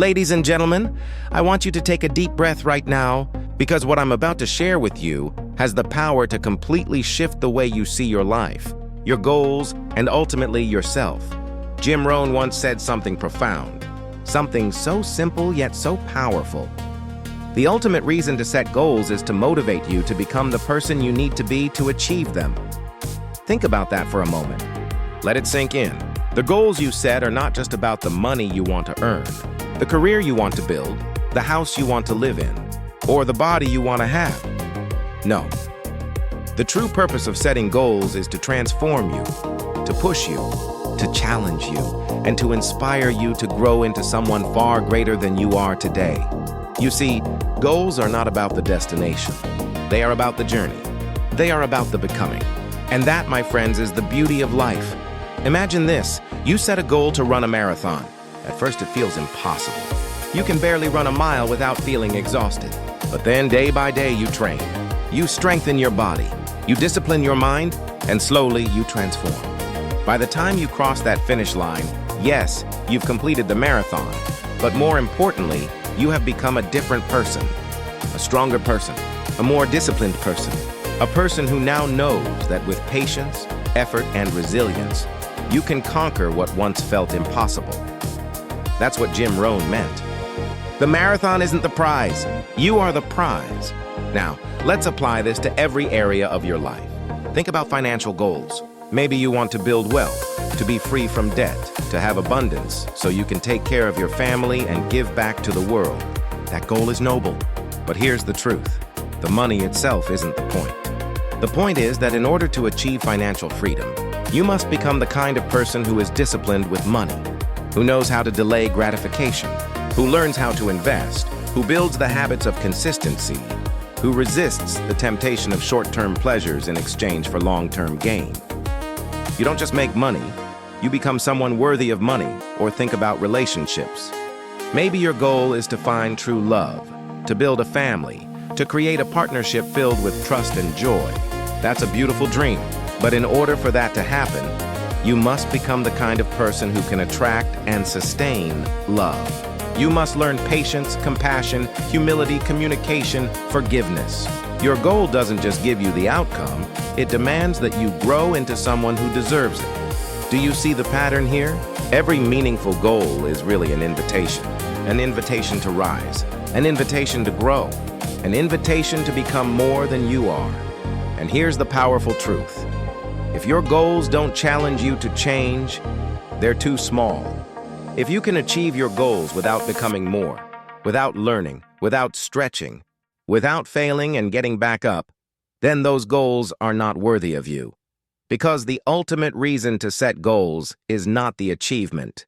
Ladies and gentlemen, I want you to take a deep breath right now because what I'm about to share with you has the power to completely shift the way you see your life, your goals, and ultimately yourself. Jim Rohn once said something profound, something so simple yet so powerful. The ultimate reason to set goals is to motivate you to become the person you need to be to achieve them. Think about that for a moment. Let it sink in. The goals you set are not just about the money you want to earn, the career you want to build, the house you want to live in, or the body you want to have. No. The true purpose of setting goals is to transform you, to push you, to challenge you, and to inspire you to grow into someone far greater than you are today. You see, goals are not about the destination. They are about the journey. They are about the becoming. And that, my friends, is the beauty of life. Imagine this. You set a goal to run a marathon. At first, it feels impossible. You can barely run a mile without feeling exhausted. But then, day by day, you train. You strengthen your body. You discipline your mind, and slowly, you transform. By the time you cross that finish line, yes, you've completed the marathon. But more importantly, you have become a different person. A stronger person. A more disciplined person. A person who now knows that with patience, effort, and resilience, you can conquer what once felt impossible. That's what Jim Rohn meant. The marathon isn't the prize. You are the prize. Now, let's apply this to every area of your life. Think about financial goals. Maybe you want to build wealth, to be free from debt, to have abundance, so you can take care of your family and give back to the world. That goal is noble. But here's the truth. The money itself isn't the point. The point is that in order to achieve financial freedom, you must become the kind of person who is disciplined with money, who knows how to delay gratification, who learns how to invest, who builds the habits of consistency, who resists the temptation of short-term pleasures in exchange for long-term gain. You don't just make money, you become someone worthy of money or think about relationships. Maybe your goal is to find true love, to build a family, to create a partnership filled with trust and joy. That's a beautiful dream, but in order for that to happen, you must become the kind of person who can attract and sustain love. You must learn patience, compassion, humility, communication, forgiveness. Your goal doesn't just give you the outcome, it demands that you grow into someone who deserves it. Do you see the pattern here? Every meaningful goal is really an invitation to rise, an invitation to grow, an invitation to become more than you are. And here's the powerful truth. If your goals don't challenge you to change, they're too small. If you can achieve your goals without becoming more, without learning, without stretching, without failing and getting back up, then those goals are not worthy of you. Because the ultimate reason to set goals is not the achievement.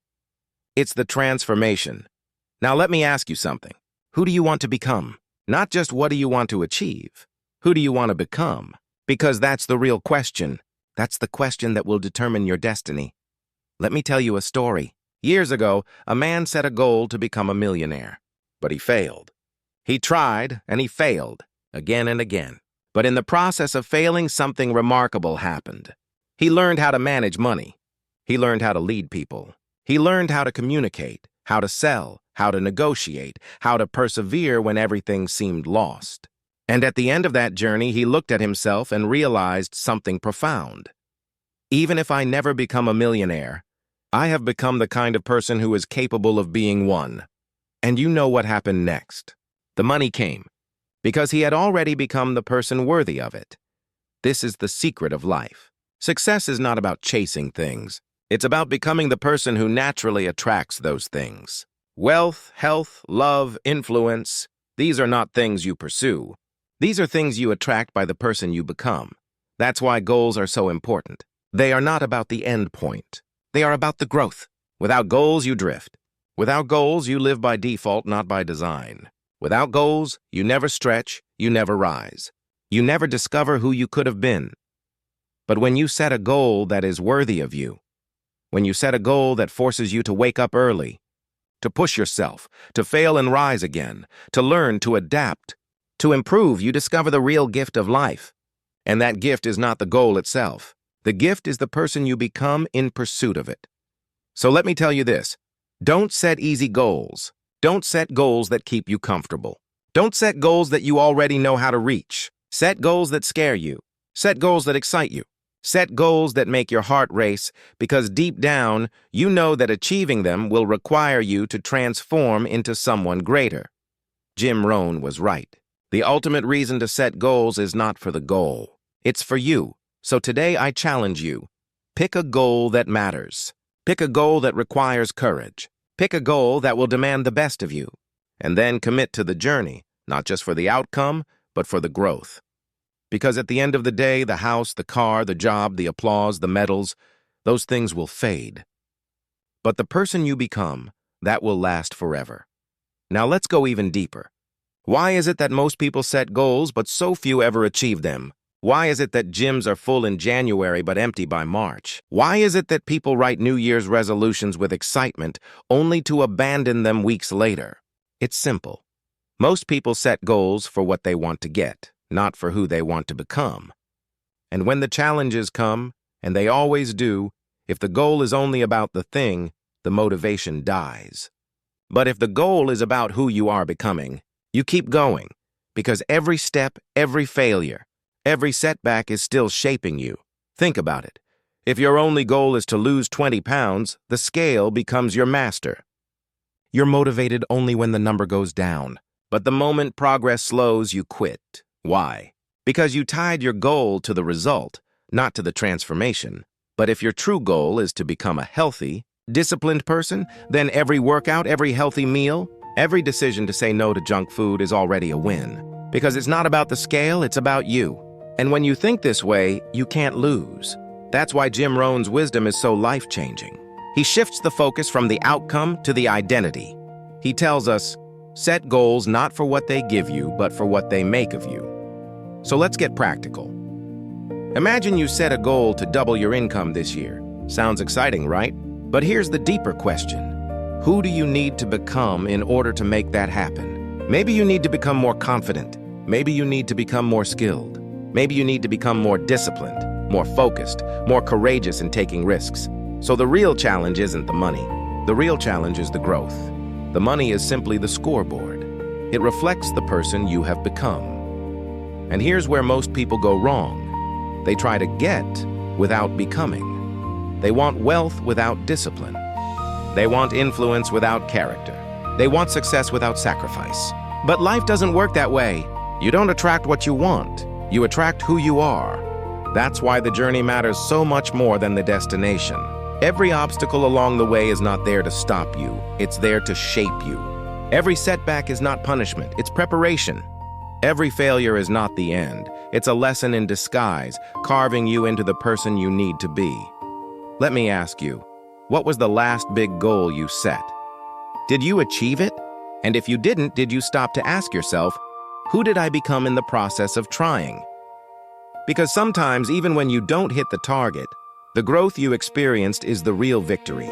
It's the transformation. Now let me ask you something. Who do you want to become? Not just what do you want to achieve. Who do you want to become? Because that's the real question. That's the question that will determine your destiny. Let me tell you a story. Years ago, a man set a goal to become a millionaire, but he failed. He tried and he failed again and again. But in the process of failing, something remarkable happened. He learned how to manage money. He learned how to lead people. He learned how to communicate, how to sell, how to negotiate, how to persevere when everything seemed lost. And at the end of that journey, he looked at himself and realized something profound. Even if I never become a millionaire, I have become the kind of person who is capable of being one. And you know what happened next. The money came, because he had already become the person worthy of it. This is the secret of life. Success is not about chasing things. It's about becoming the person who naturally attracts those things. Wealth, health, love, influence, these are not things you pursue. These are things you attract by the person you become. That's why goals are so important. They are not about the end point. They are about the growth. Without goals, you drift. Without goals, you live by default, not by design. Without goals, you never stretch, you never rise. You never discover who you could have been. But when you set a goal that is worthy of you, when you set a goal that forces you to wake up early, to push yourself, to fail and rise again, to learn, to adapt, to improve, you discover the real gift of life. And that gift is not the goal itself. The gift is the person you become in pursuit of it. So let me tell you this. Don't set easy goals. Don't set goals that keep you comfortable. Don't set goals that you already know how to reach. Set goals that scare you. Set goals that excite you. Set goals that make your heart race, because deep down, you know that achieving them will require you to transform into someone greater. Jim Rohn was right. The ultimate reason to set goals is not for the goal. It's for you. So today I challenge you. Pick a goal that matters. Pick a goal that requires courage. Pick a goal that will demand the best of you. And then commit to the journey, not just for the outcome, but for the growth. Because at the end of the day, the house, the car, the job, the applause, the medals, those things will fade. But the person you become, that will last forever. Now let's go even deeper. Why is it that most people set goals, but so few ever achieve them? Why is it that gyms are full in January but empty by March? Why is it that people write New Year's resolutions with excitement, only to abandon them weeks later? It's simple. Most people set goals for what they want to get, not for who they want to become. And when the challenges come, and they always do, if the goal is only about the thing, the motivation dies. But if the goal is about who you are becoming, you keep going, because every step, every failure, every setback is still shaping you. Think about it. If your only goal is to lose 20 pounds, the scale becomes your master. You're motivated only when the number goes down, but the moment progress slows, you quit. Why? Because you tied your goal to the result, not to the transformation. But if your true goal is to become a healthy, disciplined person, then every workout, every healthy meal, every decision to say no to junk food is already a win. Because it's not about the scale, it's about you. And when you think this way, you can't lose. That's why Jim Rohn's wisdom is so life-changing. He shifts the focus from the outcome to the identity. He tells us, set goals not for what they give you, but for what they make of you. So let's get practical. Imagine you set a goal to double your income this year. Sounds exciting, right? But here's the deeper question. Who do you need to become in order to make that happen? Maybe you need to become more confident. Maybe you need to become more skilled. Maybe you need to become more disciplined, more focused, more courageous in taking risks. So the real challenge isn't the money. The real challenge is the growth. The money is simply the scoreboard. It reflects the person you have become. And here's where most people go wrong. They try to get without becoming. They want wealth without discipline. They want influence without character. They want success without sacrifice. But life doesn't work that way. You don't attract what you want. You attract who you are. That's why the journey matters so much more than the destination. Every obstacle along the way is not there to stop you. It's there to shape you. Every setback is not punishment. It's preparation. Every failure is not the end. It's a lesson in disguise, carving you into the person you need to be. Let me ask you, what was the last big goal you set? Did you achieve it? And if you didn't, did you stop to ask yourself, who did I become in the process of trying? Because sometimes, even when you don't hit the target, the growth you experienced is the real victory.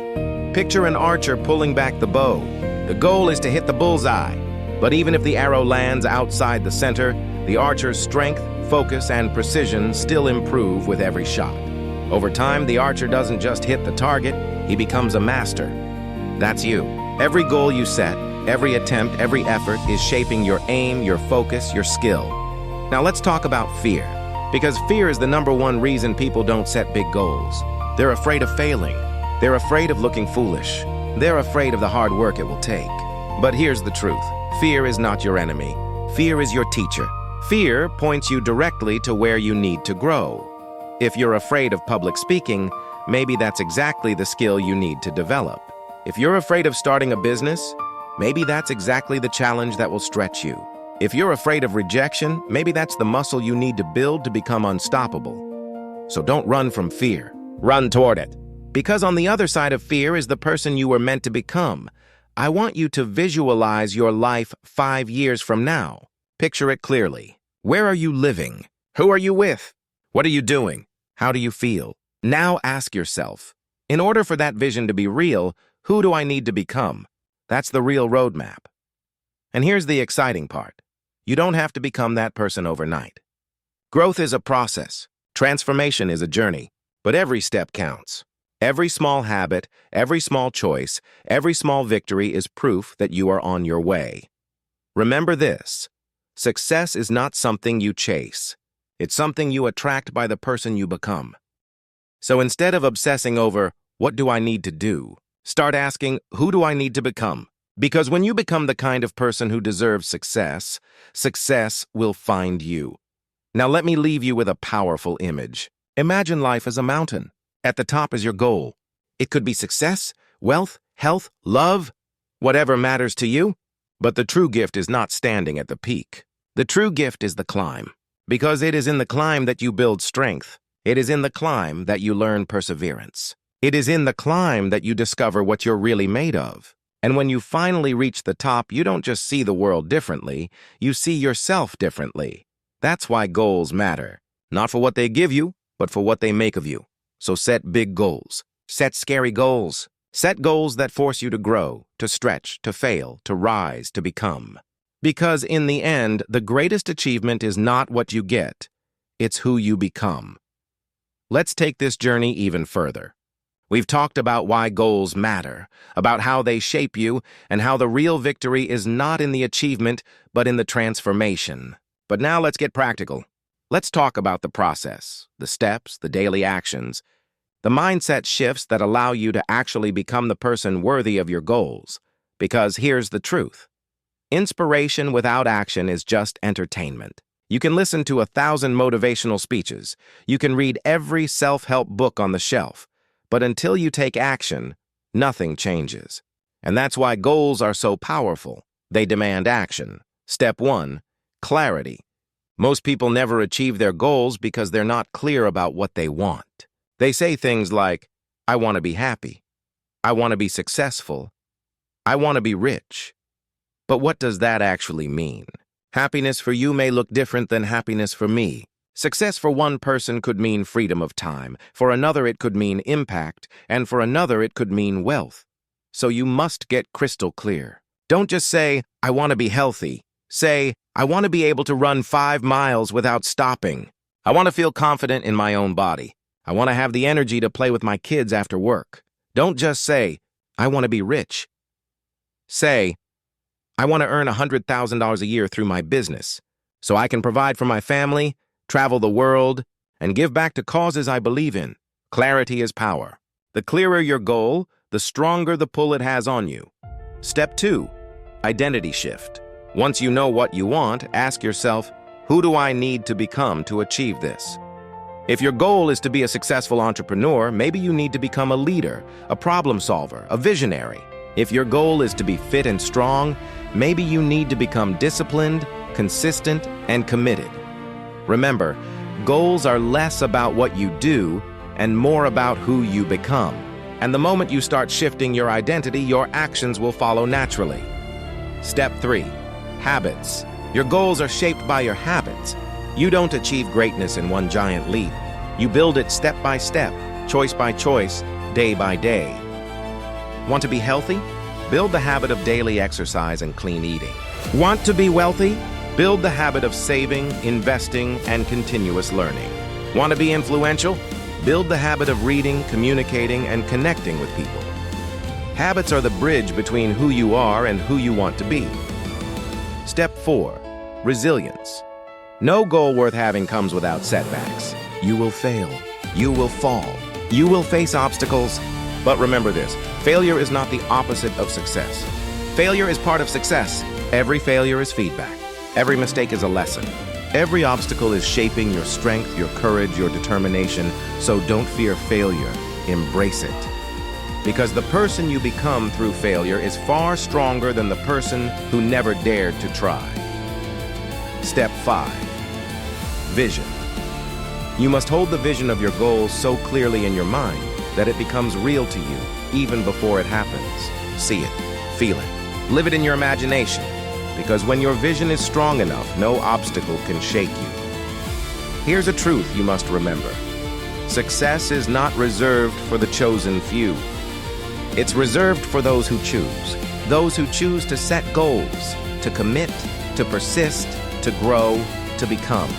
Picture an archer pulling back the bow. The goal is to hit the bullseye. But even if the arrow lands outside the center, the archer's strength, focus, and precision still improve with every shot. Over time, the archer doesn't just hit the target, he becomes a master. That's you. Every goal you set, every attempt, every effort is shaping your aim, your focus, your skill. Now let's talk about fear. Because fear is the #1 reason people don't set big goals. They're afraid of failing. They're afraid of looking foolish. They're afraid of the hard work it will take. But here's the truth. Fear is not your enemy. Fear is your teacher. Fear points you directly to where you need to grow. If you're afraid of public speaking, maybe that's exactly the skill you need to develop. If you're afraid of starting a business, maybe that's exactly the challenge that will stretch you. If you're afraid of rejection, maybe that's the muscle you need to build to become unstoppable. So don't run from fear. Run toward it. Because on the other side of fear is the person you were meant to become. I want you to visualize your life 5 years from now. Picture it clearly. Where are you living? Who are you with? What are you doing? How do you feel? Now ask yourself, in order for that vision to be real, who do I need to become? That's the real roadmap. And here's the exciting part. You don't have to become that person overnight. Growth is a process. Transformation is a journey. But every step counts. Every small habit, every small choice, every small victory is proof that you are on your way. Remember this: success is not something you chase. It's something you attract by the person you become. So instead of obsessing over, what do I need to do? Start asking, who do I need to become? Because when you become the kind of person who deserves success, success will find you. Now let me leave you with a powerful image. Imagine life as a mountain. At the top is your goal. It could be success, wealth, health, love, whatever matters to you. But the true gift is not standing at the peak. The true gift is the climb. Because it is in the climb that you build strength. It is in the climb that you learn perseverance. It is in the climb that you discover what you're really made of. And when you finally reach the top, you don't just see the world differently, you see yourself differently. That's why goals matter. Not for what they give you, but for what they make of you. So set big goals. Set scary goals. Set goals that force you to grow, to stretch, to fail, to rise, to become. Because in the end, the greatest achievement is not what you get. It's who you become. Let's take this journey even further. We've talked about why goals matter, about how they shape you, and how the real victory is not in the achievement, but in the transformation. But now let's get practical. Let's talk about the process, the steps, the daily actions, the mindset shifts that allow you to actually become the person worthy of your goals. Because here's the truth. Inspiration without action is just entertainment. You can listen to 1,000 motivational speeches. You can read every self-help book on the shelf. But until you take action, nothing changes. And that's why goals are so powerful. They demand action. Step 1, clarity. Most people never achieve their goals because they're not clear about what they want. They say things like, I want to be happy. I want to be successful. I want to be rich. But what does that actually mean? Happiness for you may look different than happiness for me. Success for one person could mean freedom of time, for another it could mean impact, and for another it could mean wealth. So you must get crystal clear. Don't just say, I want to be healthy. Say, I want to be able to run 5 miles without stopping. I want to feel confident in my own body. I want to have the energy to play with my kids after work. Don't just say, I want to be rich. Say, I want to earn $100,000 a year through my business, so I can provide for my family, travel the world, and give back to causes I believe in. Clarity is power. The clearer your goal, the stronger the pull it has on you. Step 2, identity shift. Once you know what you want, ask yourself, who do I need to become to achieve this? If your goal is to be a successful entrepreneur, maybe you need to become a leader, a problem solver, a visionary. If your goal is to be fit and strong, maybe you need to become disciplined, consistent, and committed. Remember, goals are less about what you do and more about who you become. And the moment you start shifting your identity, your actions will follow naturally. Step 3, habits. Your goals are shaped by your habits. You don't achieve greatness in one giant leap. You build it step by step, choice by choice, day by day. Want to be healthy? Build the habit of daily exercise and clean eating. Want to be wealthy? Build the habit of saving, investing, and continuous learning. Want to be influential? Build the habit of reading, communicating, and connecting with people. Habits are the bridge between who you are and who you want to be. Step 4, resilience. No goal worth having comes without setbacks. You will fail. You will fall. You will face obstacles. But remember this, failure is not the opposite of success. Failure is part of success. Every failure is feedback. Every mistake is a lesson. Every obstacle is shaping your strength, your courage, your determination. So don't fear failure. Embrace it. Because the person you become through failure is far stronger than the person who never dared to try. Step 5, vision. You must hold the vision of your goals so clearly in your mind that it becomes real to you even before it happens. See it, feel it, live it in your imagination. Because when your vision is strong enough, no obstacle can shake you. Here's a truth you must remember. Success is not reserved for the chosen few. It's reserved for those who choose to set goals, to commit, to persist, to grow, to become.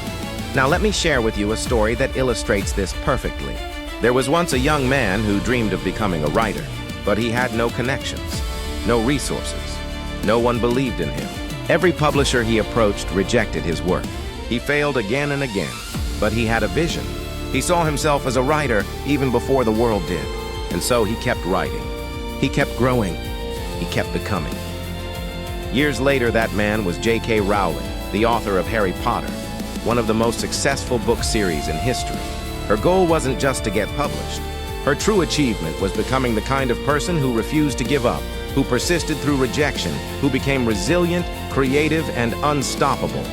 Now let me share with you a story that illustrates this perfectly. There was once a young man who dreamed of becoming a writer, but he had no connections, no resources. No one believed in him. Every publisher he approached rejected his work. He failed again and again, but he had a vision. He saw himself as a writer even before the world did, and so he kept writing. He kept growing. He kept becoming. Years later, that man was J.K. Rowling, the author of Harry Potter, one of the most successful book series in history. Her goal wasn't just to get published. Her true achievement was becoming the kind of person who refused to give up, who persisted through rejection, who became resilient, creative, and unstoppable.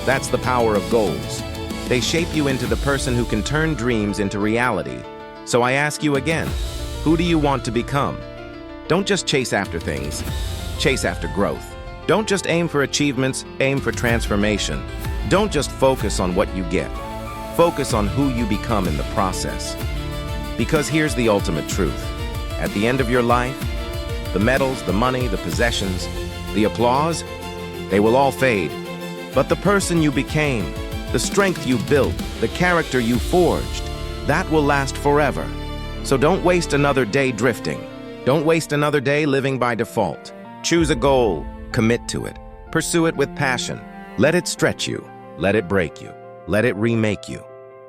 That's the power of goals. They shape you into the person who can turn dreams into reality. So I ask you again, who do you want to become? Don't just chase after things, chase after growth. Don't just aim for achievements, aim for transformation. Don't just focus on what you get. Focus on who you become in the process. Because here's the ultimate truth. At the end of your life, the medals, the money, the possessions, the applause, they will all fade. But the person you became, the strength you built, the character you forged, that will last forever. So don't waste another day drifting. Don't waste another day living by default. Choose a goal, commit to it, pursue it with passion. Let it stretch you, let it break you, let it remake you.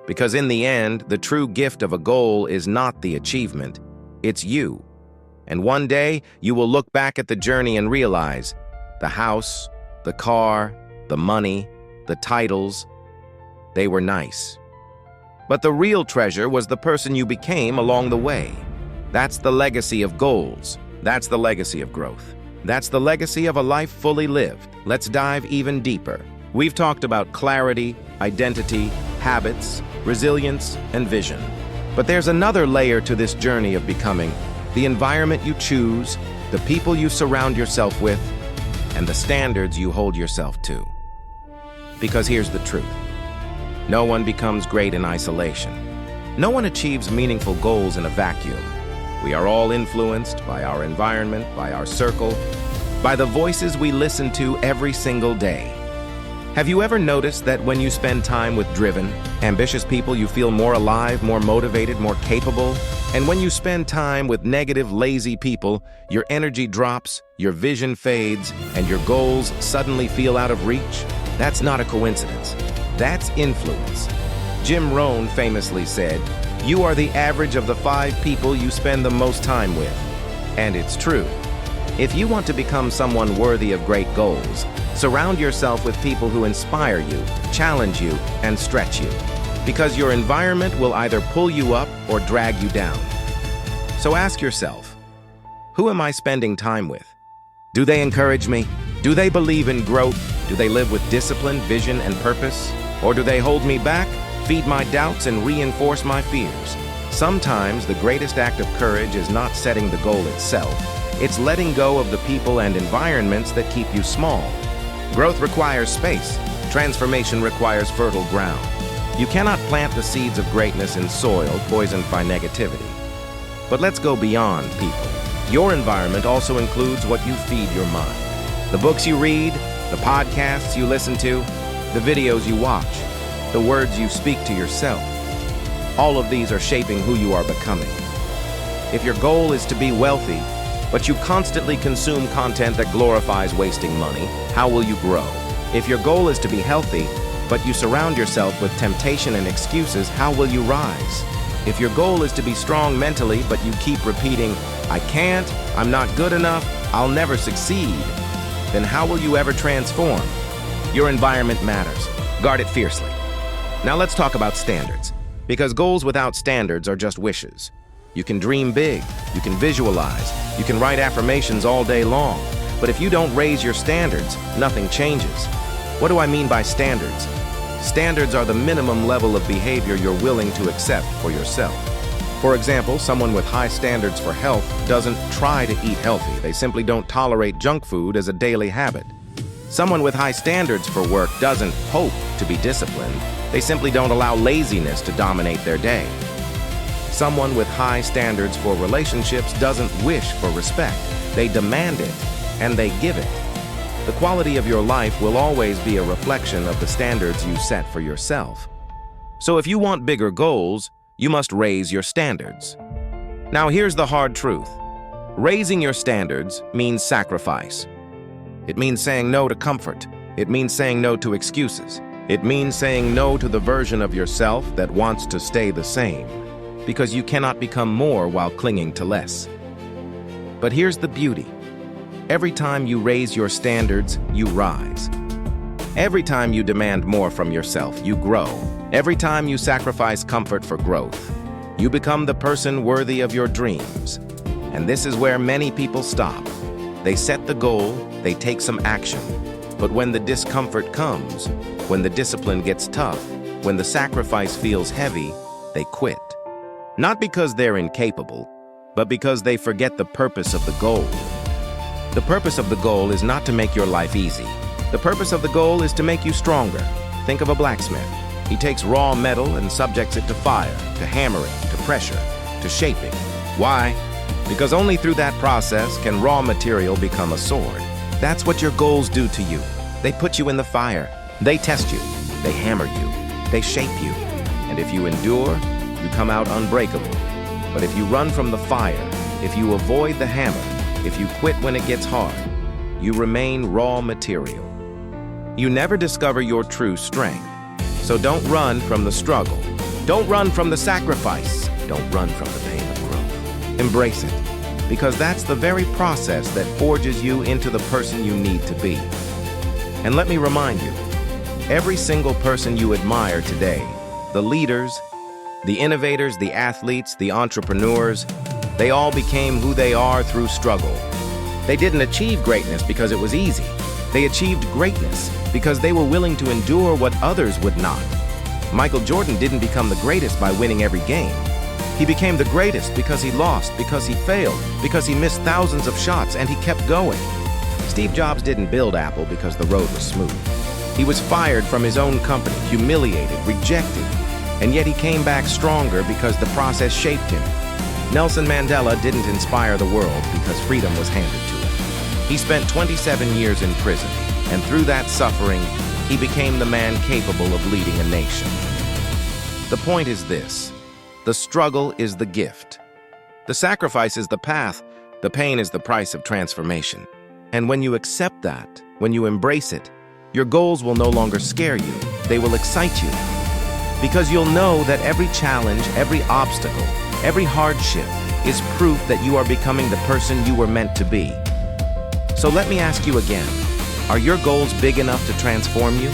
Because in the end, the true gift of a goal is not the achievement, it's you. And one day, you will look back at the journey and realize the house, the car, the money, the titles, they were nice. But the real treasure was the person you became along the way. That's the legacy of goals. That's the legacy of growth. That's the legacy of a life fully lived. Let's dive even deeper. We've talked about clarity, identity, habits, resilience, and vision. But there's another layer to this journey of becoming: the environment you choose, the people you surround yourself with, and the standards you hold yourself to. Because here's the truth. No one becomes great in isolation. No one achieves meaningful goals in a vacuum. We are all influenced by our environment, by our circle, by the voices we listen to every single day. Have you ever noticed that when you spend time with driven, ambitious people, you feel more alive, more motivated, more capable? And when you spend time with negative, lazy people, your energy drops, your vision fades, and your goals suddenly feel out of reach? That's not a coincidence. That's influence. Jim Rohn famously said, "You are the average of the 5 people you spend the most time with." And it's true. If you want to become someone worthy of great goals, surround yourself with people who inspire you, challenge you, and stretch you. Because your environment will either pull you up or drag you down. So ask yourself, who am I spending time with? Do they encourage me? Do they believe in growth? Do they live with discipline, vision, and purpose? Or do they hold me back, feed my doubts, and reinforce my fears? Sometimes the greatest act of courage is not setting the goal itself. It's letting go of the people and environments that keep you small. Growth requires space. Transformation requires fertile ground. You cannot plant the seeds of greatness in soil poisoned by negativity. But let's go beyond people. Your environment also includes what you feed your mind. The books you read, the podcasts you listen to, the videos you watch, the words you speak to yourself. All of these are shaping who you are becoming. If your goal is to be wealthy, but you constantly consume content that glorifies wasting money, how will you grow? If your goal is to be healthy, but you surround yourself with temptation and excuses, how will you rise? If your goal is to be strong mentally, but you keep repeating, "I can't, I'm not good enough, I'll never succeed," then how will you ever transform? Your environment matters. Guard it fiercely. Now let's talk about standards. Because goals without standards are just wishes. You can dream big, you can visualize, you can write affirmations all day long. But if you don't raise your standards, nothing changes. What do I mean by standards? Standards are the minimum level of behavior you're willing to accept for yourself. For example, someone with high standards for health doesn't try to eat healthy. They simply don't tolerate junk food as a daily habit. Someone with high standards for work doesn't hope to be disciplined. They simply don't allow laziness to dominate their day. Someone with high standards for relationships doesn't wish for respect. They demand it, and they give it. The quality of your life will always be a reflection of the standards you set for yourself. So if you want bigger goals, You must raise your standards. Now here's the hard truth. Raising your standards means sacrifice. It means saying no to comfort. It means saying no to excuses. It means saying no to the version of yourself that wants to stay the same, because you cannot become more while clinging to less. But here's the beauty. Every time you raise your standards, you rise. Every time you demand more from yourself, you grow. Every time you sacrifice comfort for growth, you become the person worthy of your dreams. And this is where many people stop. They set the goal, they take some action. But when the discomfort comes, when the discipline gets tough, when the sacrifice feels heavy, they quit. Not because they're incapable, but because they forget the purpose of the goal. The purpose of the goal is not to make your life easy. The purpose of the goal is to make you stronger. Think of a blacksmith. He takes raw metal and subjects it to fire, to hammering, to pressure, to shaping. Why? Because only through that process can raw material become a sword. That's what your goals do to you. They put you in the fire. They test you. They hammer you. They shape you. And if you endure, you come out unbreakable. But if you run from the fire, if you avoid the hammer, if you quit when it gets hard, you remain raw material. You never discover your true strength. So don't run from the struggle. Don't run from the sacrifice. Don't run from the pain of growth. Embrace it, because that's the very process that forges you into the person you need to be. And let me remind you, every single person you admire today, the leaders, the innovators, the athletes, the entrepreneurs, they all became who they are through struggle. They didn't achieve greatness because it was easy. They achieved greatness because they were willing to endure what others would not. Michael Jordan didn't become the greatest by winning every game. He became the greatest because he lost, because he failed, because he missed thousands of shots, and he kept going. Steve Jobs didn't build Apple because the road was smooth. He was fired from his own company, humiliated, rejected, and yet he came back stronger because the process shaped him. Nelson Mandela didn't inspire the world because freedom was handed to him. He spent 27 years in prison, and through that suffering, he became the man capable of leading a nation. The point is this: the struggle is the gift. The sacrifice is the path. The pain is the price of transformation. And when you accept that, when you embrace it, your goals will no longer scare you. They will excite you. Because you'll know that every challenge, every obstacle, every hardship is proof that you are becoming the person you were meant to be. So let me ask you again, are your goals big enough to transform you?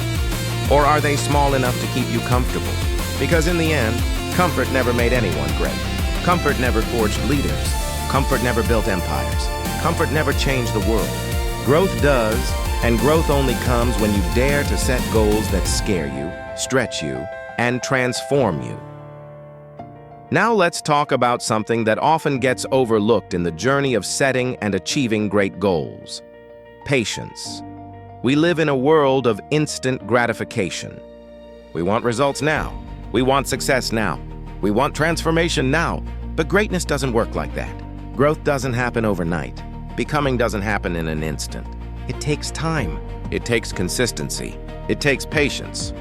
Or are they small enough to keep you comfortable? Because in the end, comfort never made anyone great. Comfort never forged leaders. Comfort never built empires. Comfort never changed the world. Growth does, and growth only comes when you dare to set goals that scare you, stretch you, and transform you. Now let's talk about something that often gets overlooked in the journey of setting and achieving great goals: patience. We live in a world of instant gratification. We want results now. We want success now. We want transformation now. But greatness doesn't work like that. Growth doesn't happen overnight. Becoming doesn't happen in an instant. It takes time. It takes consistency. It takes patience.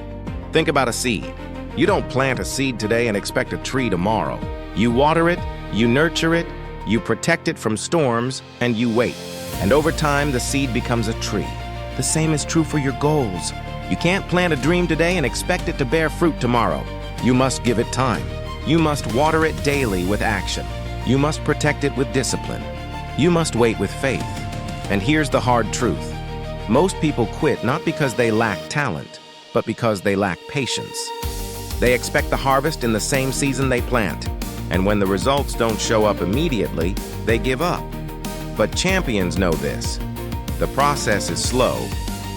Think about a seed. You don't plant a seed today and expect a tree tomorrow. You water it, you nurture it, you protect it from storms, and you wait. And over time, the seed becomes a tree. The same is true for your goals. You can't plant a dream today and expect it to bear fruit tomorrow. You must give it time. You must water it daily with action. You must protect it with discipline. You must wait with faith. And here's the hard truth. Most people quit not because they lack talent, but because they lack patience. They expect the harvest in the same season they plant, and when the results don't show up immediately, they give up. But champions know this. The process is slow,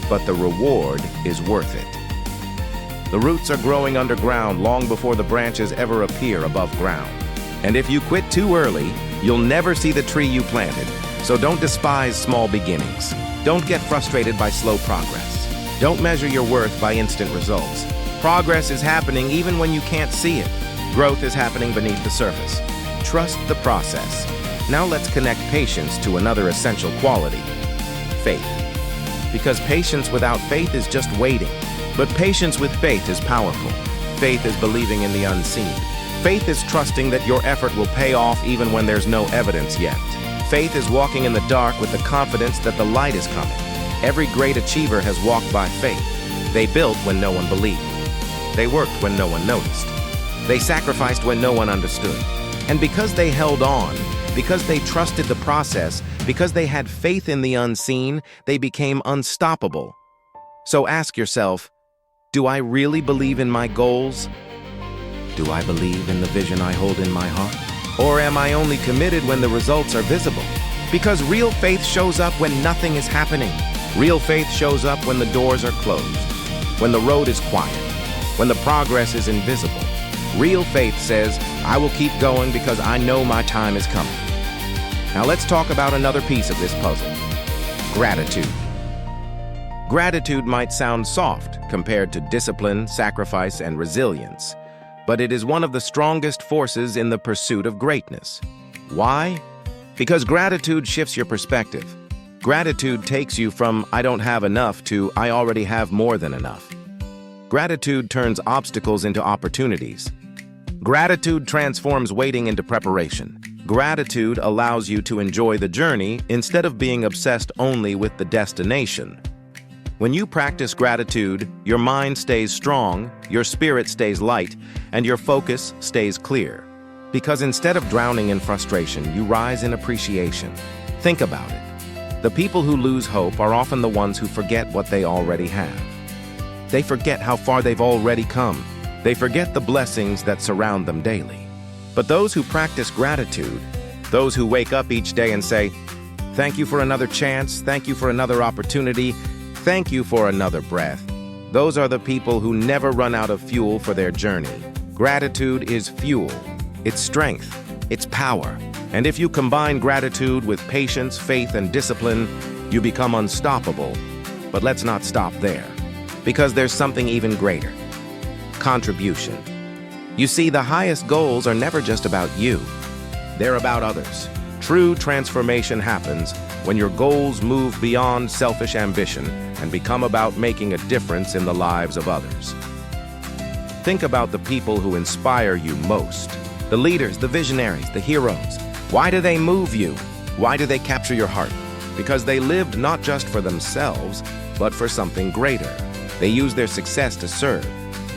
but the reward is worth it. The roots are growing underground long before the branches ever appear above ground. And if you quit too early, you'll never see the tree you planted. So don't despise small beginnings. Don't get frustrated by slow progress. Don't measure your worth by instant results. Progress is happening even when you can't see it. Growth is happening beneath the surface. Trust the process. Now let's connect patience to another essential quality: faith. Because patience without faith is just waiting. But patience with faith is powerful. Faith is believing in the unseen. Faith is trusting that your effort will pay off even when there's no evidence yet. Faith is walking in the dark with the confidence that the light is coming. Every great achiever has walked by faith. They built when no one believed. They worked when no one noticed. They sacrificed when no one understood. And because they held on, because they trusted the process, because they had faith in the unseen, they became unstoppable. So ask yourself, do I really believe in my goals? Do I believe in the vision I hold in my heart? Or am I only committed when the results are visible? Because real faith shows up when nothing is happening. Real faith shows up when the doors are closed, when the road is quiet, when the progress is invisible. Real faith says, I will keep going because I know my time is coming. Now let's talk about another piece of this puzzle. Gratitude. Gratitude might sound soft compared to discipline, sacrifice, and resilience, but it is one of the strongest forces in the pursuit of greatness. Why? Because gratitude shifts your perspective. Gratitude takes you from I don't have enough to I already have more than enough. Gratitude turns obstacles into opportunities. Gratitude transforms waiting into preparation. Gratitude allows you to enjoy the journey instead of being obsessed only with the destination. When you practice gratitude, your mind stays strong, your spirit stays light, and your focus stays clear. Because instead of drowning in frustration, you rise in appreciation. Think about it. The people who lose hope are often the ones who forget what they already have. They forget how far they've already come. They forget the blessings that surround them daily. But those who practice gratitude, those who wake up each day and say, thank you for another chance, thank you for another opportunity, thank you for another breath, those are the people who never run out of fuel for their journey. Gratitude is fuel, it's strength, it's power. And if you combine gratitude with patience, faith, and discipline, you become unstoppable. But let's not stop there, because there's something even greater. Contribution. You see, the highest goals are never just about you. They're about others. True transformation happens when your goals move beyond selfish ambition and become about making a difference in the lives of others. Think about the people who inspire you most. The leaders, the visionaries, the heroes. Why do they move you? Why do they capture your heart? Because they lived not just for themselves, but for something greater. They used their success to serve.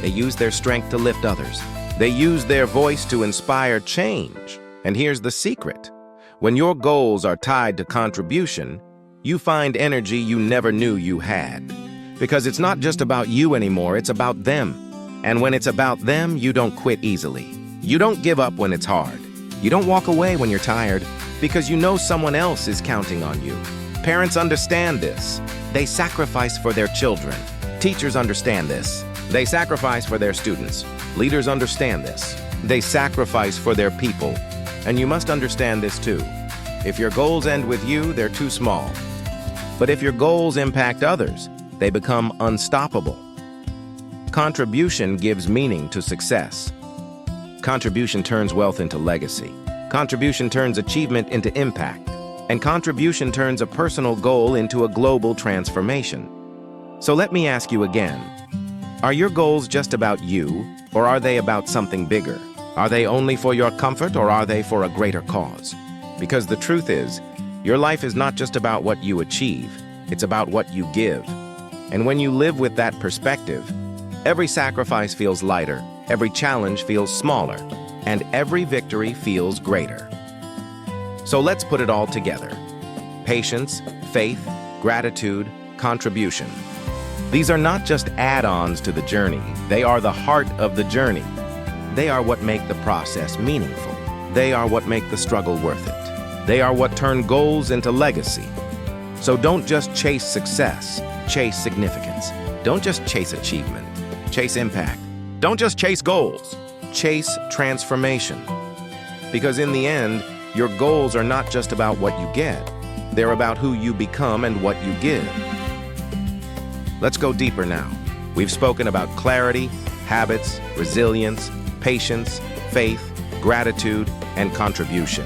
They used their strength to lift others. They used their voice to inspire change. And here's the secret. When your goals are tied to contribution, you find energy you never knew you had. Because it's not just about you anymore, it's about them. And when it's about them, you don't quit easily. You don't give up when it's hard. You don't walk away when you're tired, because you know someone else is counting on you. Parents understand this. They sacrifice for their children. Teachers understand this. They sacrifice for their students. Leaders understand this. They sacrifice for their people. And you must understand this too. If your goals end with you, they're too small. But if your goals impact others, they become unstoppable. Contribution gives meaning to success. Contribution turns wealth into legacy. Contribution turns achievement into impact. And contribution turns a personal goal into a global transformation. So let me ask you again. Are your goals just about you, or are they about something bigger? Are they only for your comfort, or are they for a greater cause? Because the truth is, your life is not just about what you achieve, it's about what you give. And when you live with that perspective, every sacrifice feels lighter, every challenge feels smaller, and every victory feels greater. So let's put it all together. Patience, faith, gratitude, contribution. These are not just add-ons to the journey, they are the heart of the journey. They are what make the process meaningful. They are what make the struggle worth it. They are what turn goals into legacy. So don't just chase success, chase significance. Don't just chase achievement, chase impact. Don't just chase goals, chase transformation. Because in the end, your goals are not just about what you get. They're about who you become and what you give. Let's go deeper now. We've spoken about clarity, habits, resilience, patience, faith, gratitude, and contribution.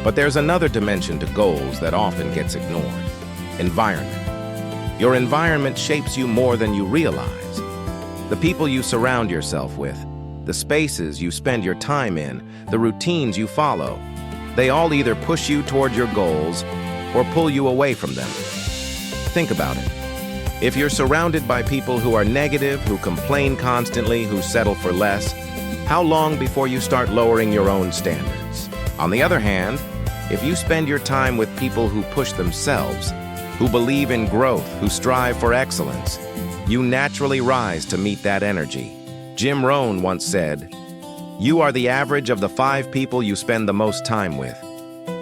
But there's another dimension to goals that often gets ignored: environment. Your environment shapes you more than you realize. The people you surround yourself with, the spaces you spend your time in, the routines you follow, they all either push you toward your goals or pull you away from them. Think about it. If you're surrounded by people who are negative, who complain constantly, who settle for less, how long before you start lowering your own standards? On the other hand, if you spend your time with people who push themselves, who believe in growth, who strive for excellence, you naturally rise to meet that energy. Jim Rohn once said, "You are the average of the 5 people you spend the most time with."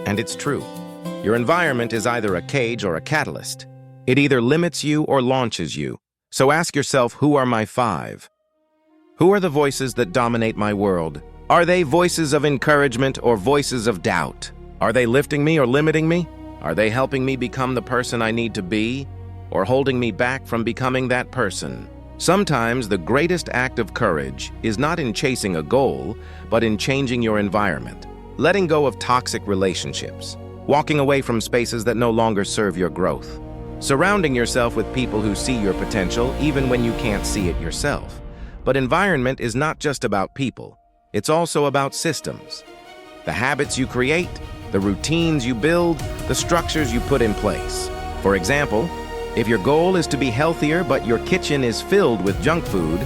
And it's true. Your environment is either a cage or a catalyst. It either limits you or launches you. So ask yourself, who are my 5? Who are the voices that dominate my world? Are they voices of encouragement or voices of doubt? Are they lifting me or limiting me? Are they helping me become the person I need to be, or holding me back from becoming that person? Sometimes the greatest act of courage is not in chasing a goal, but in changing your environment, letting go of toxic relationships, walking away from spaces that no longer serve your growth, surrounding yourself with people who see your potential even when you can't see it yourself. But environment is not just about people. It's also about systems. The habits you create, the routines you build, the structures you put in place. For example, if your goal is to be healthier but your kitchen is filled with junk food,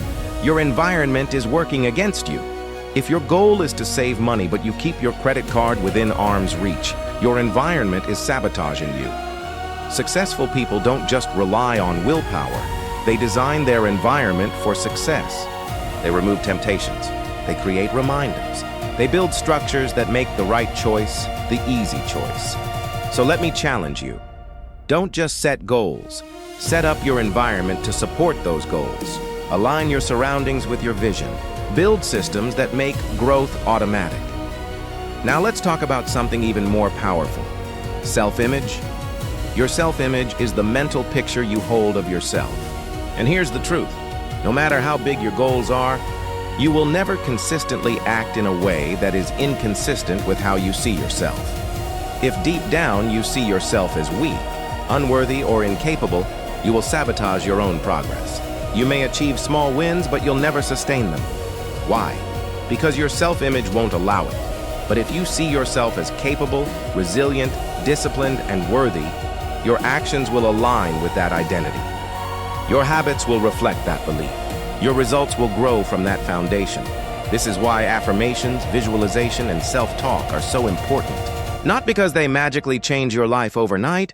your environment is working against you. If your goal is to save money but you keep your credit card within arm's reach, your environment is sabotaging you. Successful people don't just rely on willpower. They design their environment for success. They remove temptations. They create reminders. They build structures that make the right choice the easy choice. So let me challenge you. Don't just set goals. Set up your environment to support those goals. Align your surroundings with your vision. Build systems that make growth automatic. Now let's talk about something even more powerful. Self-image. Your self-image is the mental picture you hold of yourself. And here's the truth. No matter how big your goals are, you will never consistently act in a way that is inconsistent with how you see yourself. If deep down you see yourself as weak, unworthy, or incapable, you will sabotage your own progress. You may achieve small wins, but you'll never sustain them. Why? Because your self-image won't allow it. But if you see yourself as capable, resilient, disciplined, and worthy, your actions will align with that identity. Your habits will reflect that belief. Your results will grow from that foundation. This is why affirmations, visualization, and self-talk are so important. Not because they magically change your life overnight,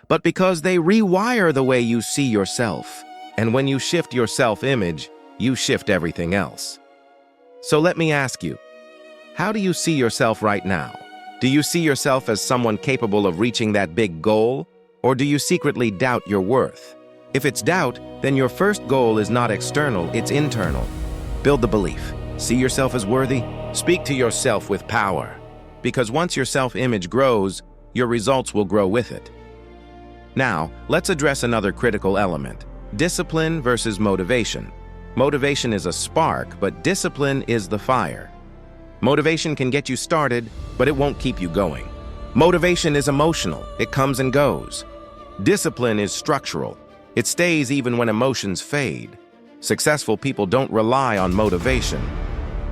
but because they rewire the way you see yourself. And when you shift your self-image, you shift everything else. So let me ask you, how do you see yourself right now? Do you see yourself as someone capable of reaching that big goal? Or do you secretly doubt your worth? If it's doubt, then your first goal is not external, it's internal. Build the belief. See yourself as worthy. Speak to yourself with power. Because once your self-image grows, your results will grow with it. Now, let's address another critical element. Discipline versus motivation. Motivation is a spark, but discipline is the fire. Motivation can get you started, but it won't keep you going. Motivation is emotional. It comes and goes. Discipline is structural. It stays even when emotions fade. Successful people don't rely on motivation.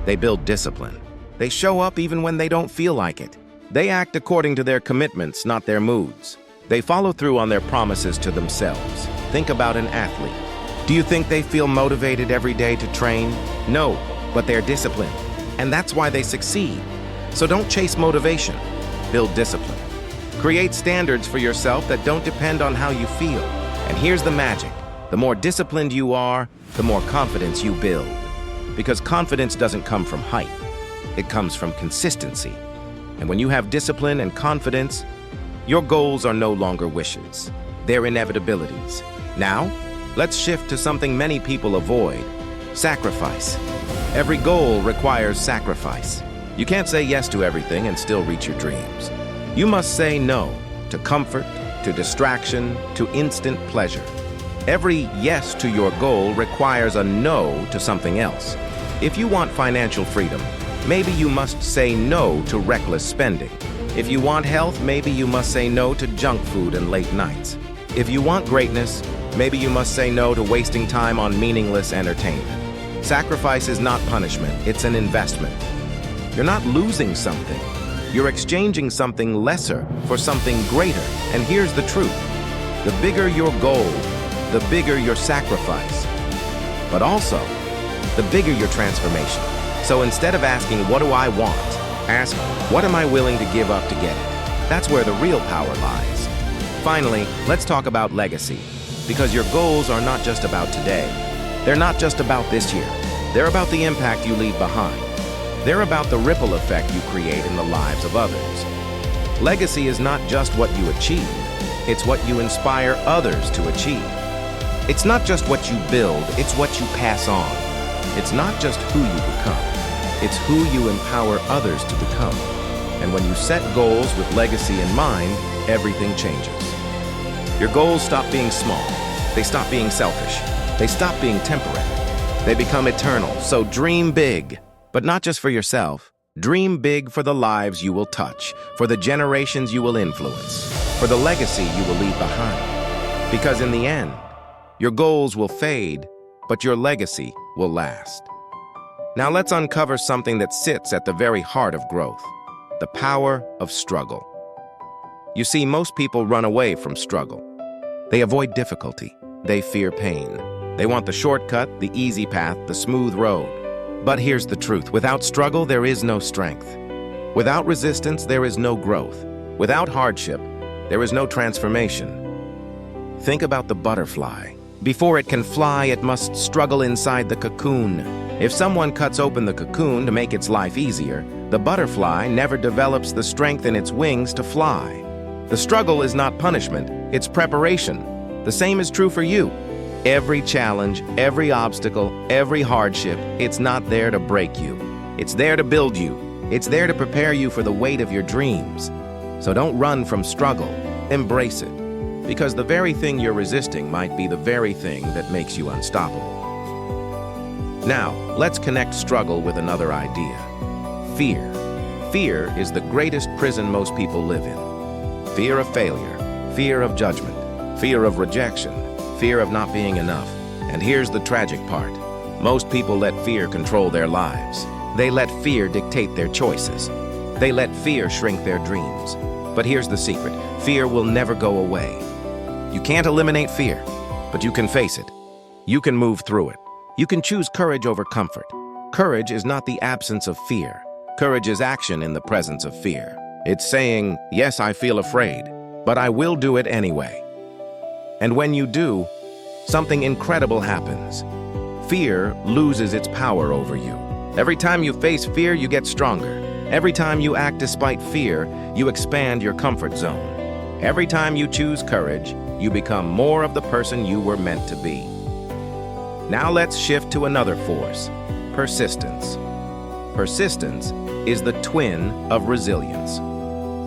They build discipline. They show up even when they don't feel like it. They act according to their commitments, not their moods. They follow through on their promises to themselves. Think about an athlete. Do you think they feel motivated every day to train? No, but they're disciplined. And that's why they succeed. So don't chase motivation. Build discipline. Create standards for yourself that don't depend on how you feel. And here's the magic. The more disciplined you are, the more confidence you build. Because confidence doesn't come from hype. It comes from consistency. And when you have discipline and confidence, your goals are no longer wishes. They're inevitabilities. Now, let's shift to something many people avoid: sacrifice. Every goal requires sacrifice. You can't say yes to everything and still reach your dreams. You must say no to comfort, to distraction, to instant pleasure. Every yes to your goal requires a no to something else. If you want financial freedom, maybe you must say no to reckless spending. If you want health, maybe you must say no to junk food and late nights. If you want greatness, maybe you must say no to wasting time on meaningless entertainment. Sacrifice is not punishment, it's an investment. You're not losing something. You're exchanging something lesser for something greater. And here's the truth. The bigger your goal, the bigger your sacrifice. But also, the bigger your transformation. So instead of asking, what do I want? Ask, what am I willing to give up to get it? That's where the real power lies. Finally, let's talk about legacy. Because your goals are not just about today. They're not just about this year. They're about the impact you leave behind. They're about the ripple effect you create in the lives of others. Legacy is not just what you achieve, it's what you inspire others to achieve. It's not just what you build, it's what you pass on. It's not just who you become, it's who you empower others to become. And when you set goals with legacy in mind, everything changes. Your goals stop being small, they stop being selfish, they stop being temporary, they become eternal. So dream big. But not just for yourself. Dream big for the lives you will touch, for the generations you will influence, for the legacy you will leave behind. Because in the end, your goals will fade, but your legacy will last. Now let's uncover something that sits at the very heart of growth, the power of struggle. You see, most people run away from struggle. They avoid difficulty. They fear pain. They want the shortcut, the easy path, the smooth road. But here's the truth. Without struggle, there is no strength. Without resistance, there is no growth. Without hardship, there is no transformation. Think about the butterfly. Before it can fly, it must struggle inside the cocoon. If someone cuts open the cocoon to make its life easier, the butterfly never develops the strength in its wings to fly. The struggle is not punishment, it's preparation. The same is true for you. Every challenge, every obstacle, every hardship, it's not there to break you. It's there to build you. It's there to prepare you for the weight of your dreams. So don't run from struggle. Embrace it. Because the very thing you're resisting might be the very thing that makes you unstoppable. Now, let's connect struggle with another idea. Fear. Fear is the greatest prison most people live in. Fear of failure, fear of judgment, fear of rejection, fear of not being enough. And here's the tragic part. Most people let fear control their lives. They let fear dictate their choices. They let fear shrink their dreams. But here's the secret. Fear will never go away. You can't eliminate fear, but you can face it. You can move through it. You can choose courage over comfort. Courage is not the absence of fear. Courage is action in the presence of fear. It's saying, yes, I feel afraid, but I will do it anyway. And when you do, something incredible happens. Fear loses its power over you. Every time you face fear, you get stronger. Every time you act despite fear, you expand your comfort zone. Every time you choose courage, you become more of the person you were meant to be. Now let's shift to another force, persistence. Persistence is the twin of resilience.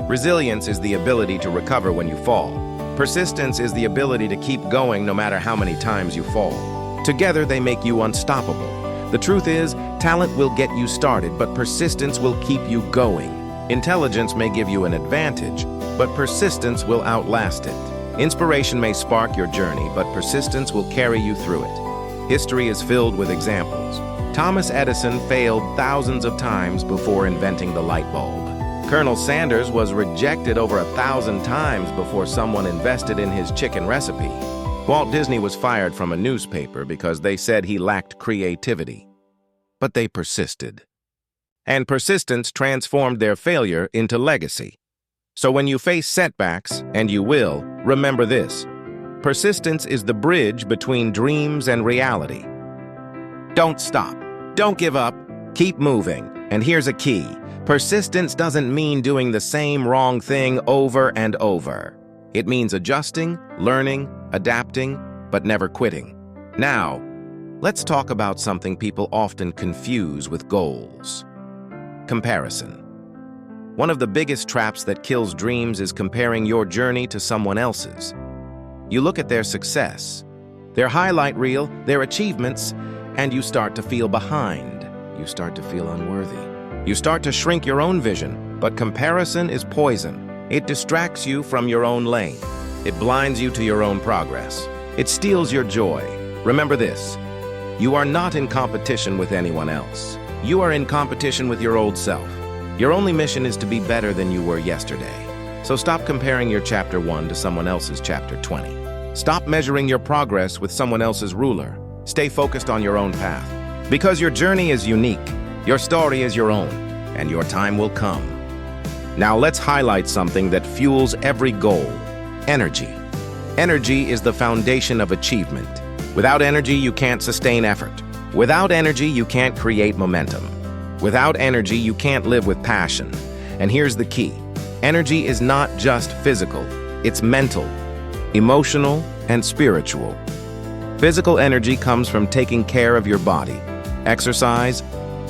Resilience is the ability to recover when you fall. Persistence is the ability to keep going no matter how many times you fall. Together, they make you unstoppable. The truth is, talent will get you started, but persistence will keep you going. Intelligence may give you an advantage, but persistence will outlast it. Inspiration may spark your journey, but persistence will carry you through it. History is filled with examples. Thomas Edison failed thousands of times before inventing the light bulb. Colonel Sanders was rejected over 1,000 times before someone invested in his chicken recipe. Walt Disney was fired from a newspaper because they said he lacked creativity. But they persisted. And persistence transformed their failure into legacy. So when you face setbacks, and you will, remember this. Persistence is the bridge between dreams and reality. Don't stop. Don't give up. Keep moving. And here's a key. Persistence doesn't mean doing the same wrong thing over and over. It means adjusting, learning, adapting, but never quitting. Now, let's talk about something people often confuse with goals. Comparison. One of the biggest traps that kills dreams is comparing your journey to someone else's. You look at their success, their highlight reel, their achievements, and you start to feel behind. You start to feel unworthy. You start to shrink your own vision, but comparison is poison. It distracts you from your own lane. It blinds you to your own progress. It steals your joy. Remember this. You are not in competition with anyone else. You are in competition with your old self. Your only mission is to be better than you were yesterday. So stop comparing your chapter 1 to someone else's chapter 20. Stop measuring your progress with someone else's ruler. Stay focused on your own path. Because your journey is unique, your story is your own, and your time will come. Now let's highlight something that fuels every goal: energy. Energy is the foundation of achievement. Without energy, you can't sustain effort. Without energy, you can't create momentum. Without energy, you can't live with passion. And here's the key: energy is not just physical, it's mental, emotional, and spiritual. Physical energy comes from taking care of your body, exercise,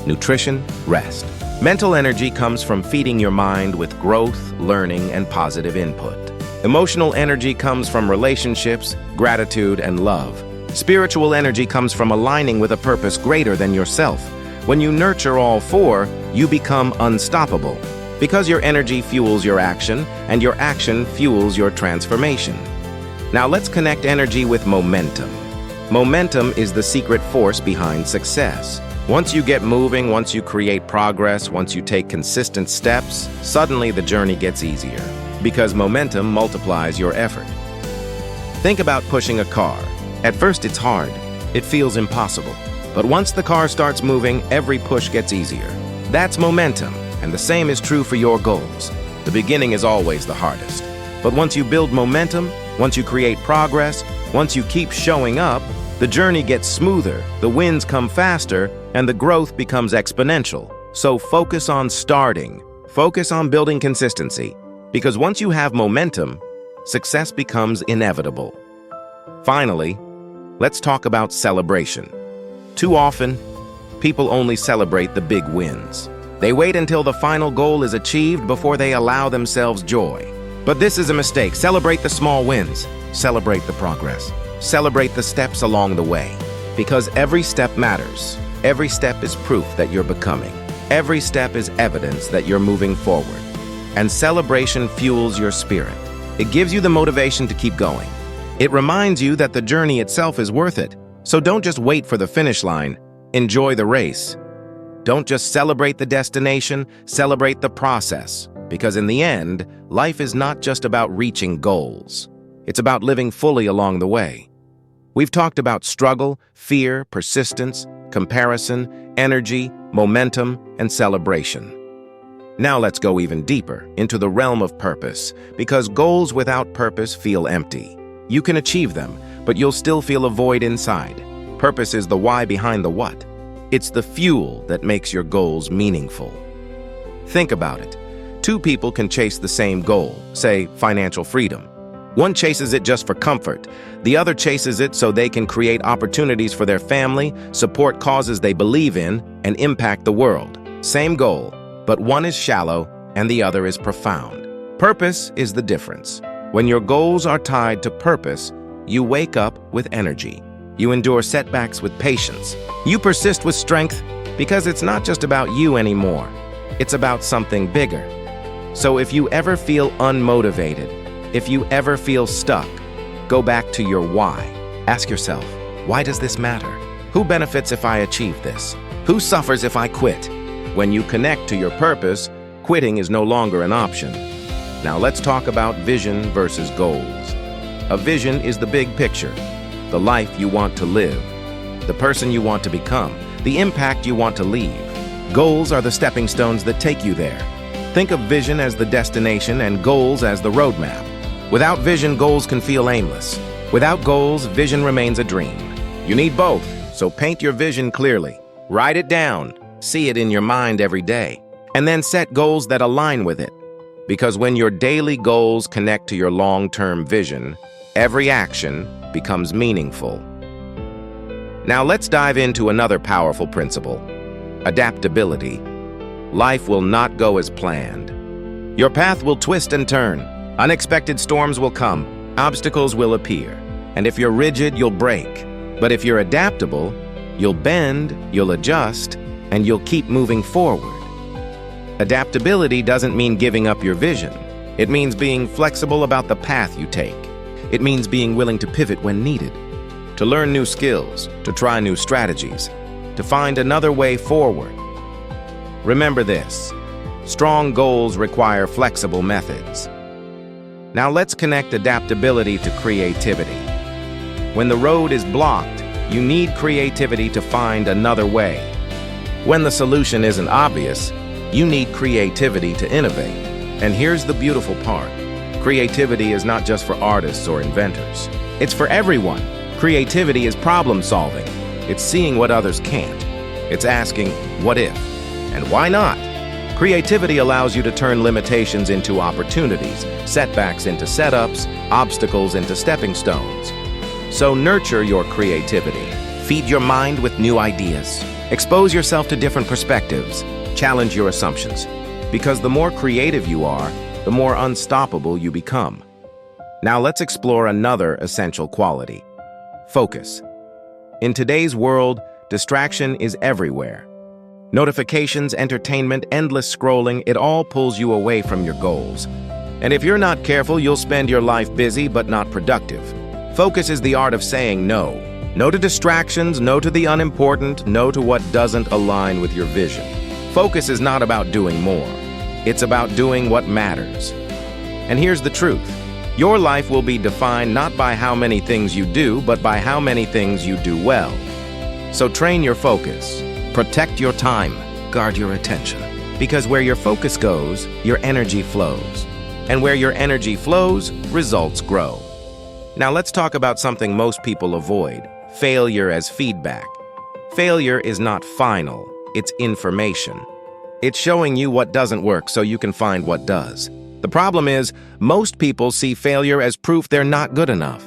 nutrition, rest. Mental energy comes from feeding your mind with growth, learning, and positive input. Emotional energy comes from relationships, gratitude, and love. Spiritual energy comes from aligning with a purpose greater than yourself. When you nurture all four, you become unstoppable, because your energy fuels your action, and your action fuels your transformation. Now let's connect energy with momentum. Momentum is the secret force behind success. Once you get moving, once you create progress, once you take consistent steps, suddenly the journey gets easier, because momentum multiplies your effort. Think about pushing a car. At first it's hard. It feels impossible. But once the car starts moving, every push gets easier. That's momentum, and the same is true for your goals. The beginning is always the hardest. But once you build momentum, once you create progress, once you keep showing up, the journey gets smoother, the wins come faster, and the growth becomes exponential. So focus on starting. Focus on building consistency. Because once you have momentum, success becomes inevitable. Finally, let's talk about celebration. Too often, people only celebrate the big wins. They wait until the final goal is achieved before they allow themselves joy. But this is a mistake. Celebrate the small wins. Celebrate the progress. Celebrate the steps along the way. Because every step matters. Every step is proof that you're becoming. Every step is evidence that you're moving forward. And celebration fuels your spirit. It gives you the motivation to keep going. It reminds you that the journey itself is worth it. So don't just wait for the finish line. Enjoy the race. Don't just celebrate the destination, celebrate the process. Because in the end, life is not just about reaching goals. It's about living fully along the way. We've talked about struggle, fear, persistence, comparison, energy, momentum, and celebration. Now let's go even deeper into the realm of purpose, because goals without purpose feel empty. You can achieve them, but you'll still feel a void inside. Purpose is the why behind the what. It's the fuel that makes your goals meaningful. Think about it. Two people can chase the same goal, say financial freedom. One chases it just for comfort. The other chases it so they can create opportunities for their family, support causes they believe in, and impact the world. Same goal, but one is shallow and the other is profound. Purpose is the difference. When your goals are tied to purpose, you wake up with energy. You endure setbacks with patience. You persist with strength because it's not just about you anymore. It's about something bigger. So if you ever feel unmotivated, if you ever feel stuck, go back to your why. Ask yourself, why does this matter? Who benefits if I achieve this? Who suffers if I quit? When you connect to your purpose, quitting is no longer an option. Now let's talk about vision versus goals. A vision is the big picture, the life you want to live, the person you want to become, the impact you want to leave. Goals are the stepping stones that take you there. Think of vision as the destination and goals as the roadmap. Without vision, goals can feel aimless. Without goals, vision remains a dream. You need both, so paint your vision clearly. Write it down, see it in your mind every day, and then set goals that align with it. Because when your daily goals connect to your long-term vision, every action becomes meaningful. Now let's dive into another powerful principle: adaptability. Life will not go as planned. Your path will twist and turn. Unexpected storms will come. Obstacles will appear. And if you're rigid, you'll break. But if you're adaptable, you'll bend, you'll adjust, and you'll keep moving forward. Adaptability doesn't mean giving up your vision. It means being flexible about the path you take. It means being willing to pivot when needed. to learn new skills, to try new strategies, to find another way forward. Remember this: strong goals require flexible methods. Now let's connect adaptability to creativity. When the road is blocked, you need creativity to find another way. When the solution isn't obvious, you need creativity to innovate. And here's the beautiful part: creativity is not just for artists or inventors. It's for everyone. Creativity is problem solving. It's seeing what others can't. It's asking, what if? And why not? Creativity allows you to turn limitations into opportunities, setbacks into setups, obstacles into stepping stones. So nurture your creativity. Feed your mind with new ideas. Expose yourself to different perspectives. Challenge your assumptions. Because the more creative you are, the more unstoppable you become. Now let's explore another essential quality: focus. In today's world, distraction is everywhere. Notifications, entertainment, endless scrolling, it all pulls you away from your goals. And if you're not careful, you'll spend your life busy but not productive. Focus is the art of saying no. No to distractions, no to the unimportant, no to what doesn't align with your vision. Focus is not about doing more. It's about doing what matters. And here's the truth: your life will be defined not by how many things you do, but by how many things you do well. So train your focus. Protect your time. Guard your attention. Because where your focus goes, your energy flows. And where your energy flows, results grow. Now let's talk about something most people avoid: failure as feedback. Failure is not final, it's information. It's showing you what doesn't work so you can find what does. The problem is, most people see failure as proof they're not good enough.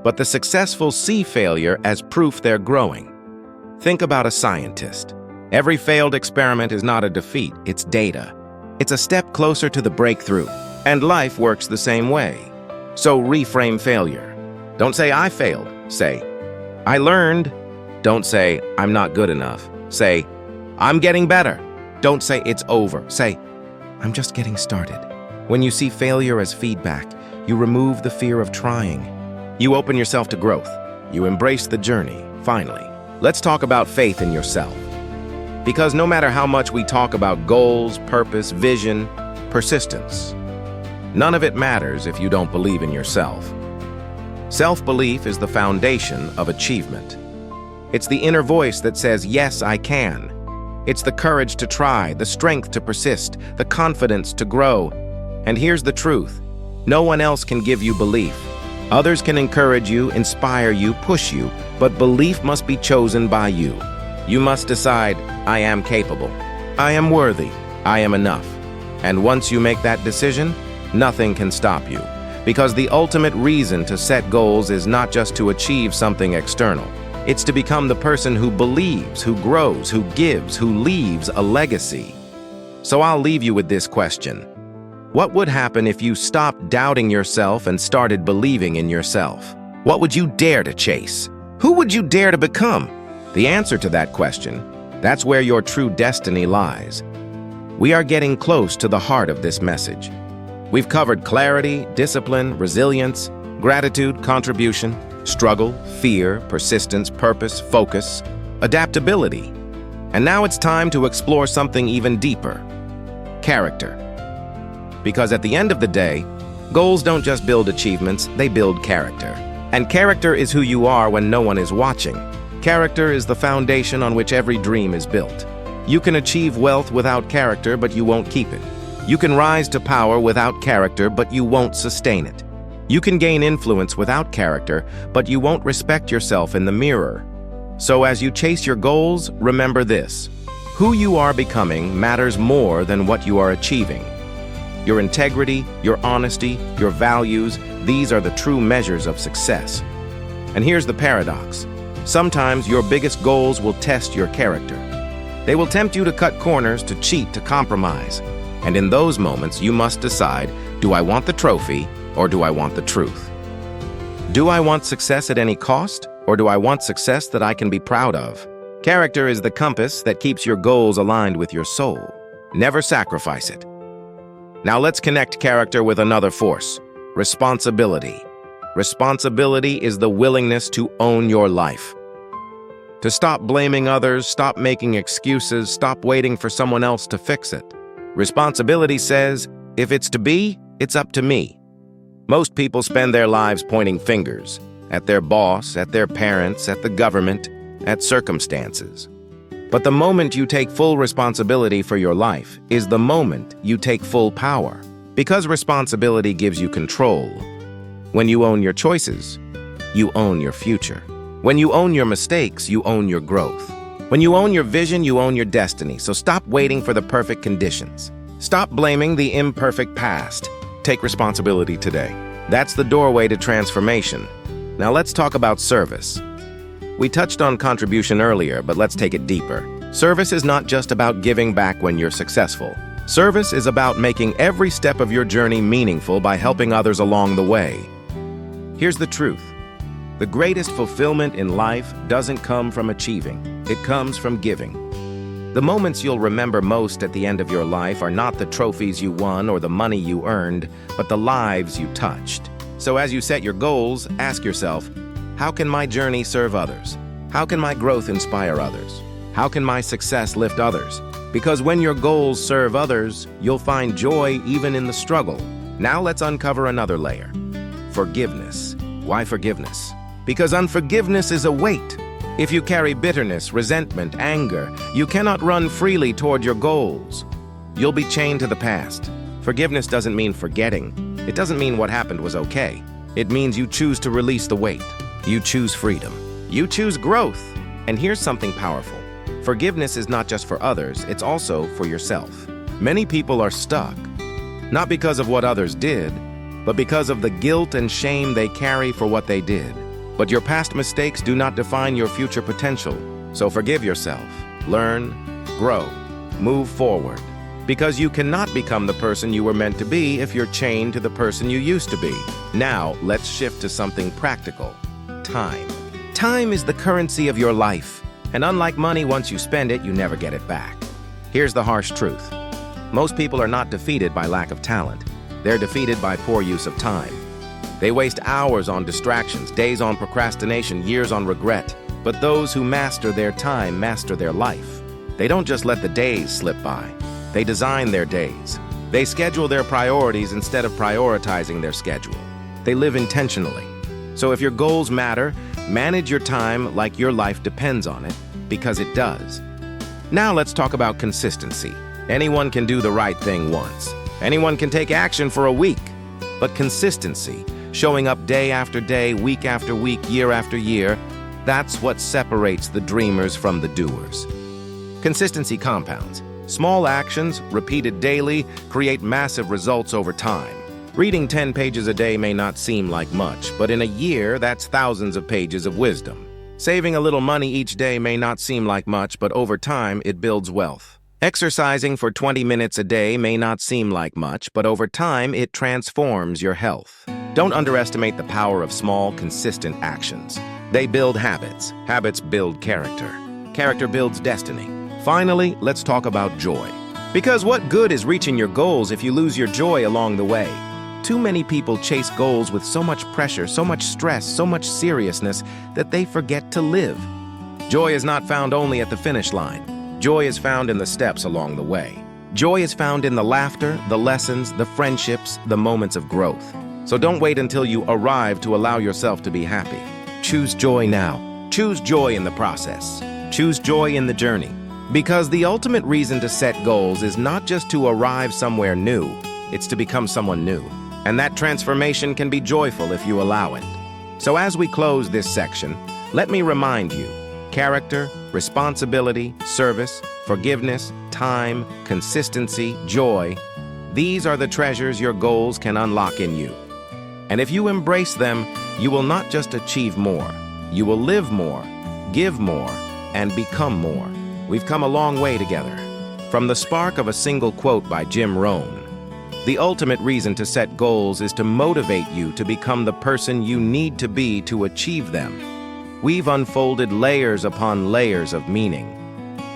But the successful see failure as proof they're growing. Think about a scientist. Every failed experiment is not a defeat, it's data. It's a step closer to the breakthrough. And life works the same way. So reframe failure. Don't say, I failed. Say, I learned. Don't say, I'm not good enough. Say, I'm getting better. Don't say, it's over. Say, I'm just getting started. When you see failure as feedback, you remove the fear of trying. You open yourself to growth. You embrace the journey. Finally, let's talk about faith in yourself. Because no matter how much we talk about goals, purpose, vision, persistence, none of it matters if you don't believe in yourself. Self-belief is the foundation of achievement. It's the inner voice that says, yes, I can. It's the courage to try, the strength to persist, the confidence to grow. And here's the truth: no one else can give you belief. Others can encourage you, inspire you, push you, but belief must be chosen by you. You must decide, I am capable, I am worthy, I am enough. And once you make that decision, nothing can stop you. Because the ultimate reason to set goals is not just to achieve something external. It's to become the person who believes, who grows, who gives, who leaves a legacy. So I'll leave you with this question: what would happen if you stopped doubting yourself and started believing in yourself? What would you dare to chase? Who would you dare to become? The answer to that question, that's where your true destiny lies. We are getting close to the heart of this message. We've covered clarity, discipline, resilience, gratitude, contribution, struggle, fear, persistence, purpose, focus, adaptability. And now it's time to explore something even deeper: character. Because at the end of the day, goals don't just build achievements, they build character. And character is who you are when no one is watching. Character is the foundation on which every dream is built. You can achieve wealth without character, but you won't keep it. You can rise to power without character, but you won't sustain it. You can gain influence without character, but you won't respect yourself in the mirror. So as you chase your goals, remember this: who you are becoming matters more than what you are achieving. Your integrity, your honesty, your values, these are the true measures of success. And here's the paradox: sometimes your biggest goals will test your character. They will tempt you to cut corners, to cheat, to compromise. And in those moments, you must decide, do I want the trophy or do I want the truth? Do I want success at any cost, or do I want success that I can be proud of? Character is the compass that keeps your goals aligned with your soul. Never sacrifice it. Now let's connect character with another force: responsibility. Responsibility is the willingness to own your life. To stop blaming others, stop making excuses, stop waiting for someone else to fix it. Responsibility says, if it's to be, it's up to me. Most people spend their lives pointing fingers at their boss, at their parents, at the government, at circumstances. But the moment you take full responsibility for your life is the moment you take full power, because responsibility gives you control. When you own your choices, you own your future. When you own your mistakes, you own your growth. When you own your vision, you own your destiny. So stop waiting for the perfect conditions. Stop blaming the imperfect past. Take responsibility today. That's the doorway to transformation. Now let's talk about service. We touched on contribution earlier, but let's take it deeper. Service is not just about giving back when you're successful. Service is about making every step of your journey meaningful by helping others along the way. Here's the truth. The greatest fulfillment in life doesn't come from achieving. It comes from giving. The moments you'll remember most at the end of your life are not the trophies you won or the money you earned, but the lives you touched. So as you set your goals, ask yourself, how can my journey serve others? How can my growth inspire others? How can my success lift others? Because when your goals serve others, you'll find joy even in the struggle. Now let's uncover another layer. Forgiveness. Why forgiveness? Because unforgiveness is a weight. If you carry bitterness, resentment, anger, you cannot run freely toward your goals. You'll be chained to the past. Forgiveness doesn't mean forgetting. It doesn't mean what happened was okay. It means you choose to release the weight. You choose freedom. You choose growth. And here's something powerful. Forgiveness is not just for others, it's also for yourself. Many people are stuck, not because of what others did, but because of the guilt and shame they carry for what they did. But your past mistakes do not define your future potential. So forgive yourself. Learn, grow, move forward. Because you cannot become the person you were meant to be if you're chained to the person you used to be. Now, let's shift to something practical. Time. Time is the currency of your life. And unlike money, once you spend it, you never get it back. Here's the harsh truth. Most people are not defeated by lack of talent. They're defeated by poor use of time. They waste hours on distractions, days on procrastination, years on regret. But those who master their time master their life. They don't just let the days slip by. They design their days. They schedule their priorities instead of prioritizing their schedule. They live intentionally. So if your goals matter, manage your time like your life depends on it, because it does. Now let's talk about consistency. Anyone can do the right thing once. Anyone can take action for a week. But consistency, showing up day after day, week after week, year after year, that's what separates the dreamers from the doers. Consistency compounds. Small actions, repeated daily, create massive results over time. Reading 10 pages a day may not seem like much, but in a year, that's thousands of pages of wisdom. Saving a little money each day may not seem like much, but over time, it builds wealth. Exercising for 20 minutes a day may not seem like much, but over time, it transforms your health. Don't underestimate the power of small, consistent actions. They build habits. Habits build character. Character builds destiny. Finally, let's talk about joy. Because what good is reaching your goals if you lose your joy along the way? Too many people chase goals with so much pressure, so much stress, so much seriousness that they forget to live. Joy is not found only at the finish line. Joy is found in the steps along the way. Joy is found in the laughter, the lessons, the friendships, the moments of growth. So don't wait until you arrive to allow yourself to be happy. Choose joy now. Choose joy in the process. Choose joy in the journey. Because the ultimate reason to set goals is not just to arrive somewhere new, it's to become someone new. And that transformation can be joyful if you allow it. So as we close this section, let me remind you, character, responsibility, service, forgiveness, time, consistency, joy, these are the treasures your goals can unlock in you. And if you embrace them, you will not just achieve more, you will live more, give more, and become more. We've come a long way together. From the spark of a single quote by Jim Rohn, the ultimate reason to set goals is to motivate you to become the person you need to be to achieve them. We've unfolded layers upon layers of meaning.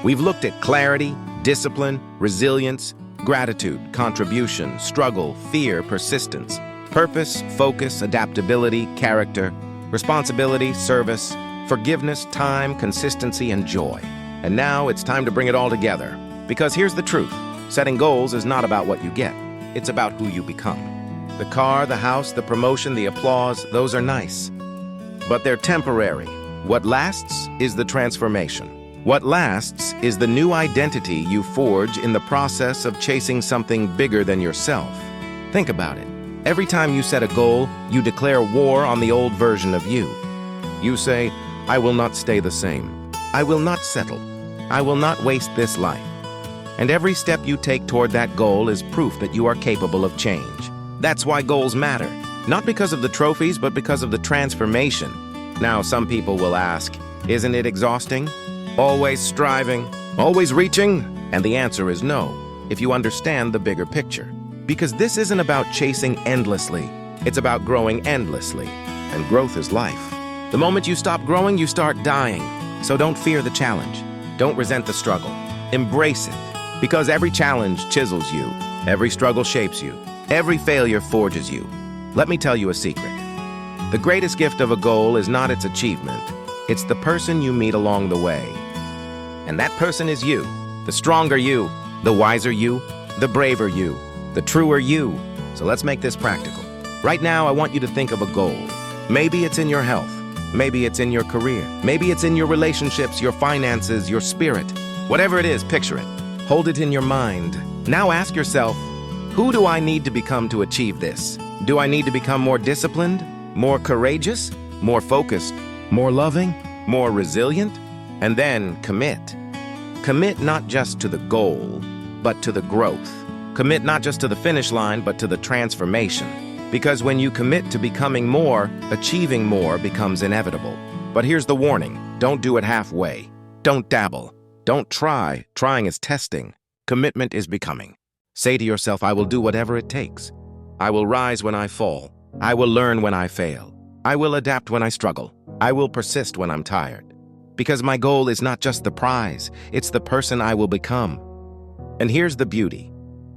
We've looked at clarity, discipline, resilience, gratitude, contribution, struggle, fear, persistence. Purpose, focus, adaptability, character, responsibility, service, forgiveness, time, consistency, and joy. And now it's time to bring it all together. Because here's the truth. Setting goals is not about what you get. It's about who you become. The car, the house, the promotion, the applause, those are nice. But they're temporary. What lasts is the transformation. What lasts is the new identity you forge in the process of chasing something bigger than yourself. Think about it. Every time you set a goal, you declare war on the old version of you. You say, I will not stay the same. I will not settle. I will not waste this life. And every step you take toward that goal is proof that you are capable of change. That's why goals matter. Not because of the trophies, but because of the transformation. Now, some people will ask, isn't it exhausting? Always striving, always reaching? And the answer is no, if you understand the bigger picture. Because this isn't about chasing endlessly. It's about growing endlessly. And growth is life. The moment you stop growing, you start dying. So don't fear the challenge. Don't resent the struggle. Embrace it. Because every challenge chisels you. Every struggle shapes you. Every failure forges you. Let me tell you a secret. The greatest gift of a goal is not its achievement. It's the person you meet along the way. And that person is you. The stronger you, the wiser you, the braver you, the truer you. So let's make this practical. Right now, I want you to think of a goal. Maybe it's in your health. Maybe it's in your career. Maybe it's in your relationships, your finances, your spirit. Whatever it is, picture it. Hold it in your mind. Now ask yourself, who do I need to become to achieve this? Do I need to become more disciplined, more courageous, more focused, more loving, more resilient? And then commit. Commit not just to the goal, but to the growth. Commit not just to the finish line, but to the transformation. Because when you commit to becoming more, achieving more becomes inevitable. But here's the warning. Don't do it halfway. Don't dabble. Don't try. Trying is testing. Commitment is becoming. Say to yourself, I will do whatever it takes. I will rise when I fall. I will learn when I fail. I will adapt when I struggle. I will persist when I'm tired. Because my goal is not just the prize, it's the person I will become. And here's the beauty.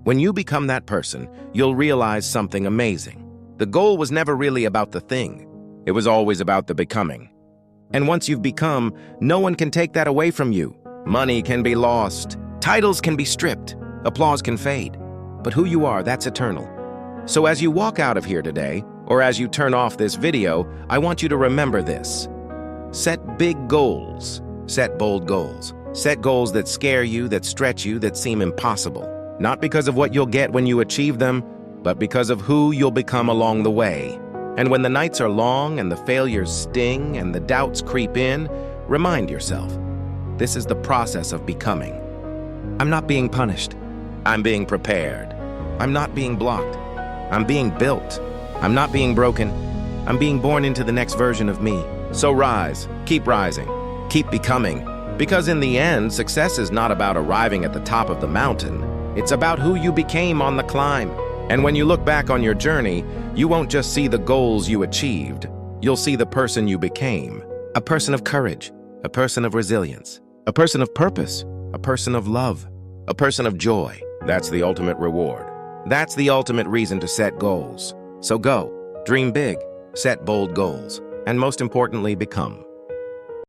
When you become that person, you'll realize something amazing. The goal was never really about the thing. It was always about the becoming. And once you've become, no one can take that away from you. Money can be lost. Titles can be stripped. Applause can fade. But who you are, that's eternal. So as you walk out of here today, or as you turn off this video, I want you to remember this. Set big goals. Set bold goals. Set goals that scare you, that stretch you, that seem impossible. Not because of what you'll get when you achieve them, but because of who you'll become along the way. And when the nights are long and the failures sting and the doubts creep in, remind yourself, this is the process of becoming. I'm not being punished. I'm being prepared. I'm not being blocked. I'm being built. I'm not being broken. I'm being born into the next version of me. So rise, keep rising, keep becoming. Because in the end, success is not about arriving at the top of the mountain. It's about who you became on the climb. And when you look back on your journey, you won't just see the goals you achieved. You'll see the person you became. A person of courage, a person of resilience, a person of purpose, a person of love, a person of joy. That's the ultimate reward. That's the ultimate reason to set goals. So go, dream big, set bold goals, and most importantly, become.